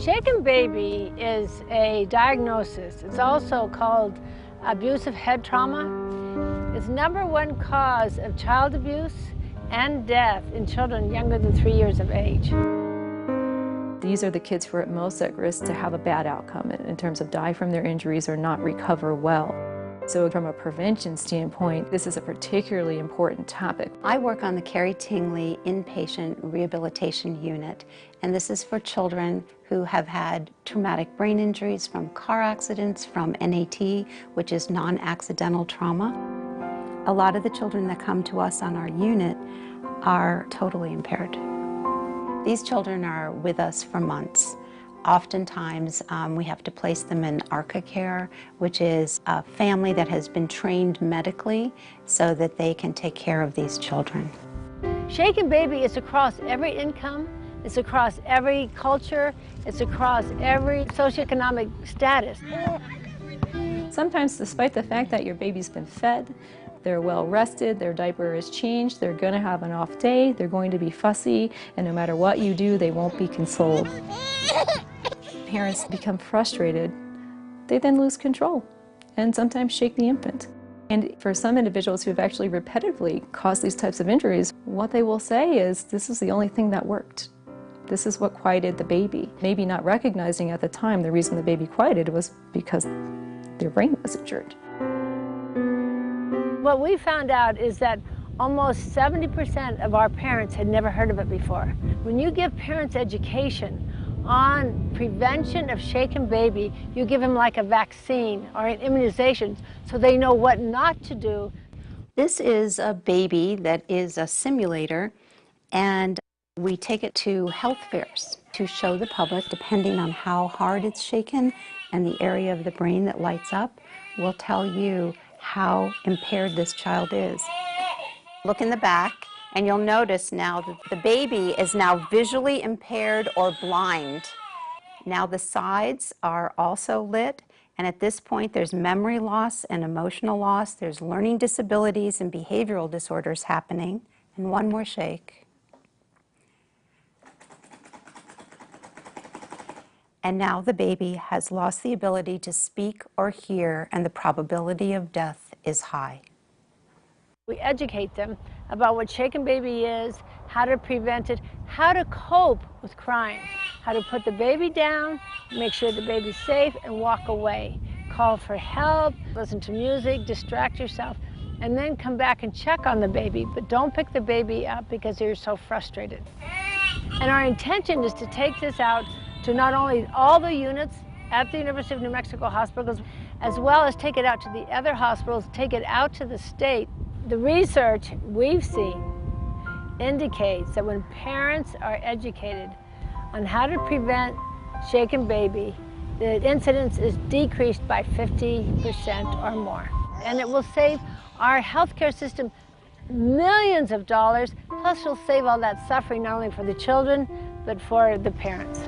Shaken Baby is a diagnosis. It's also called abusive head trauma. It's #1 cause of child abuse and death in children younger than 3 years of age. These are the kids who are most at risk to have a bad outcome in terms of die from their injuries or not recover well. So from a prevention standpoint, this is a particularly important topic. I work on the Carrie Tingley Inpatient Rehabilitation Unit, and this is for children who have had traumatic brain injuries from car accidents, from NAT, which is non-accidental trauma. A lot of the children that come to us on our unit are totally impaired. These children are with us for months. Oftentimes, we have to place them in ARCA care, which is a family that has been trained medically so that they can take care of these children. Shaken Baby is across every income, it's across every culture, it's across every socioeconomic status. Sometimes, despite the fact that your baby's been fed, they're well rested, their diaper is changed, they're going to have an off day, they're going to be fussy, and no matter what you do, they won't be consoled. Parents become frustrated. They then lose control and sometimes shake the infant. And for some individuals who have actually repetitively caused these types of injuries, what they will say is, this is the only thing that worked. This is what quieted the baby. Maybe not recognizing at the time the reason the baby quieted was because their brain was injured. What we found out is that almost 70% of our parents had never heard of it before. When you give parents education on prevention of Shaken Baby, you give them like a vaccine or an immunization so they know what not to do. This is a baby that is a simulator, and we take it to health fairs to show the public, depending on how hard it's shaken and the area of the brain that lights up, will tell you how impaired this child is. Look in the back, and you'll notice now that the baby is now visually impaired or blind. Now the sides are also lit, and at this point there's memory loss and emotional loss, there's learning disabilities and behavioral disorders happening. And one more shake. And now the baby has lost the ability to speak or hear, and the probability of death is high. We educate them about what Shaken Baby is, how to prevent it, how to cope with crying, how to put the baby down, make sure the baby's safe, and walk away. Call for help, listen to music, distract yourself, and then come back and check on the baby, but don't pick the baby up because you're so frustrated. And our intention is to take this out to not only all the units at the University of New Mexico hospitals, as well as take it out to the other hospitals, take it out to the state. The research we've seen indicates that when parents are educated on how to prevent Shaken Baby, the incidence is decreased by 50% or more. And it will save our healthcare system millions of dollars, plus it'll save all that suffering not only for the children, but for the parents.